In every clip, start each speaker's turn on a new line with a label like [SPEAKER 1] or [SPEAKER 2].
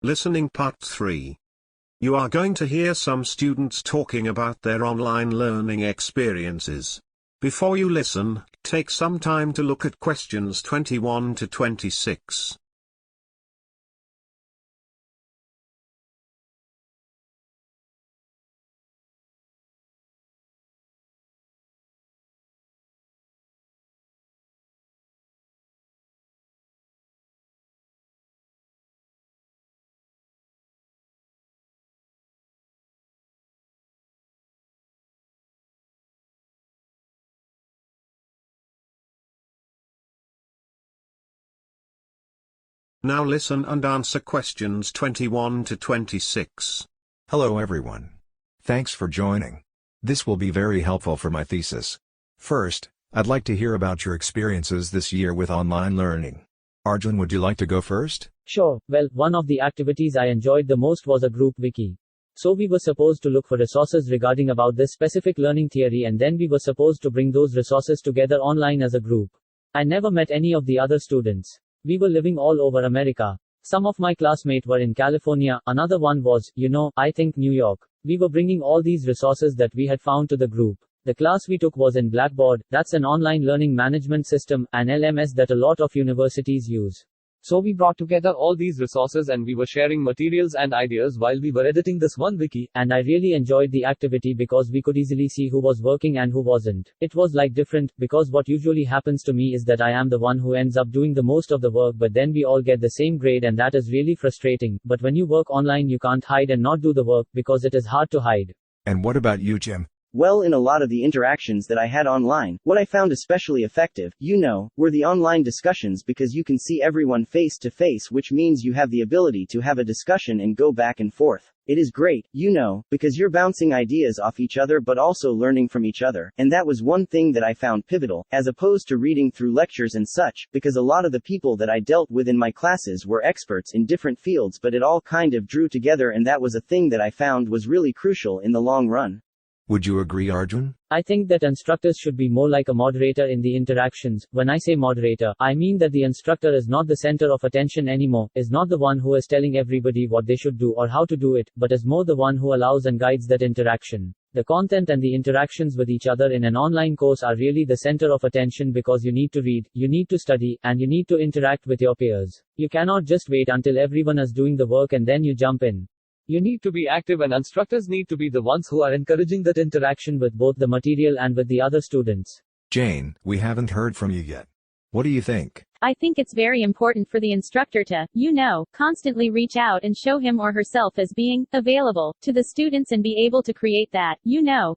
[SPEAKER 1] Listening Part 3. You are going to hear some students talking about their online learning experiences. Before you listen, take some time to look at questions 21 to 26. Now listen and answer questions 21 to 26.
[SPEAKER 2] Hello everyone. Thanks for joining. This will be very helpful for my thesis. First, I'd like to hear about your experiences this year with online learning. Arjun, would you like to go first?
[SPEAKER 3] Sure. Well, one of the activities I enjoyed the most was a group wiki. So we were supposed to look for resources regarding about this specific learning theory, and then we were supposed to bring those resources together online as a group. I never met any of the other students. We were living all over America. Some of my classmates were in California, another one was, I think New York. We were bringing all these resources that we had found to the group. The class we took was in Blackboard, that's an online learning management system, an LMS that a lot of universities use. So we brought together all these resources and we were sharing materials and ideas while we were editing this one wiki, and I really enjoyed the activity because we could easily see who was working and who wasn't. It was like different, because what usually happens to me is that I am the one who ends up doing the most of the work, but then we all get the same grade and that is really frustrating. But when you work online you can't hide and not do the work, because it is hard to hide.
[SPEAKER 2] And what about you, Jim?
[SPEAKER 4] Well, in a lot of the interactions that I had online, what I found especially effective, were the online discussions, because you can see everyone face to face, which means you have the ability to have a discussion and go back and forth. It is great, because you're bouncing ideas off each other but also learning from each other, and that was one thing that I found pivotal, as opposed to reading through lectures and such, because a lot of the people that I dealt with in my classes were experts in different fields, but it all kind of drew together, and that was a thing that I found was really crucial in the long run.
[SPEAKER 2] Would you agree, Arjun?
[SPEAKER 3] I think that instructors should be more like a moderator in the interactions. When I say moderator, I mean that the instructor is not the center of attention anymore, is not the one who is telling everybody what they should do or how to do it, but is more the one who allows and guides that interaction. The content and the interactions with each other in an online course are really the center of attention, because you need to read, you need to study, and you need to interact with your peers. You cannot just wait until everyone is doing the work and then you jump in. You need to be active, and instructors need to be the ones who are encouraging that interaction with both the material and with the other students.
[SPEAKER 2] Jane, we haven't heard from you yet. What do you think?
[SPEAKER 5] I think it's very important for the instructor to, constantly reach out and show him or herself as being available to the students and be able to create that,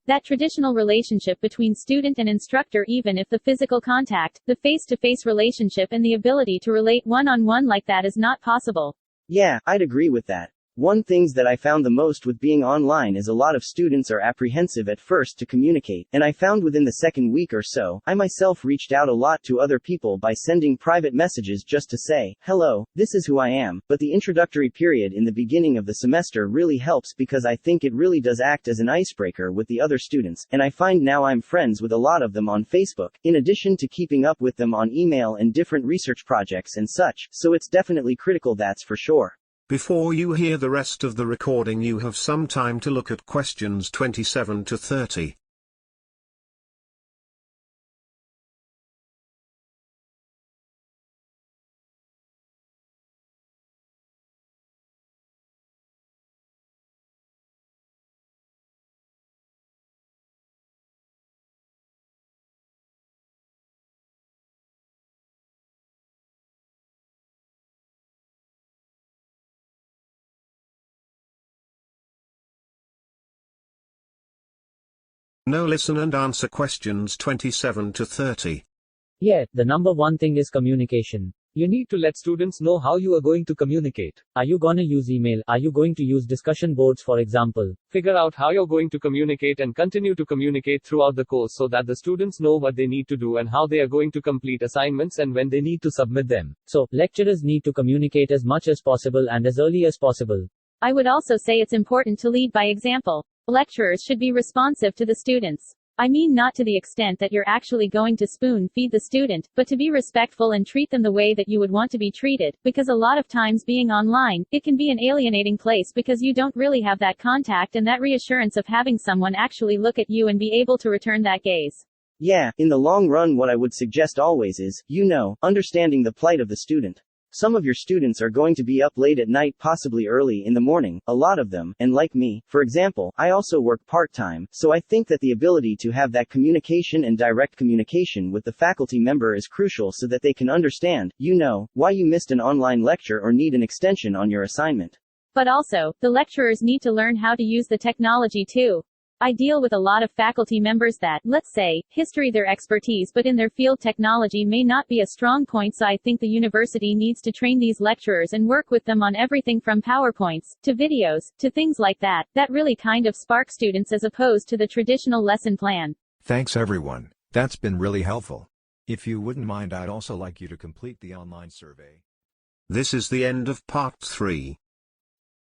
[SPEAKER 5] that traditional relationship between student and instructor, even if the physical contact, the face-to-face relationship and the ability to relate one-on-one like that is not possible.
[SPEAKER 4] Yeah, I'd agree with that. One things that I found the most with being online is a lot of students are apprehensive at first to communicate, and I found within the second week or so, I myself reached out a lot to other people by sending private messages just to say, hello, this is who I am, but the introductory period in the beginning of the semester really helps, because I think it really does act as an icebreaker with the other students, and I find now I'm friends with a lot of them on Facebook, in addition to keeping up with them on email and different research projects and such, so it's definitely critical, that's for sure.
[SPEAKER 1] Before you hear the rest of the recording, you have some time to look at questions 27 to 30. Now listen and answer questions 27 to 30.
[SPEAKER 3] Yeah, the number one thing is communication. You need to let students know how you are going to communicate. Are you gonna use email? Are you going to use discussion boards, for example? Figure out how you're going to communicate and continue to communicate throughout the course, so that the students know what they need to do and how they are going to complete assignments and when they need to submit them. So, lecturers need to communicate as much as possible and as early as possible.
[SPEAKER 5] I would also say it's important to lead by example. Lecturers should be responsive to the students. I mean not to the extent that you're actually going to spoon feed the student, but to be respectful and treat them the way that you would want to be treated, because a lot of times being online, it can be an alienating place because you don't really have that contact and that reassurance of having someone actually look at you and be able to return that gaze.
[SPEAKER 4] Yeah, in the long run, what I would suggest always is, understanding the plight of the student. Some of your students are going to be up late at night, possibly early in the morning, a lot of them, and like me, for example, I also work part-time, so I think that the ability to have that communication and direct communication with the faculty member is crucial so that they can understand, why you missed an online lecture or need an extension on your assignment.
[SPEAKER 5] But also, the lecturers need to learn how to use the technology too. I deal with a lot of faculty members that, let's say, history their expertise but in their field technology may not be a strong point, so I think the university needs to train these lecturers and work with them on everything from PowerPoints, to videos, to things like that, that really kind of spark students as opposed to the traditional lesson plan.
[SPEAKER 2] Thanks everyone, that's been really helpful. If you wouldn't mind, I'd also like you to complete the online survey.
[SPEAKER 1] This is the end of part 3.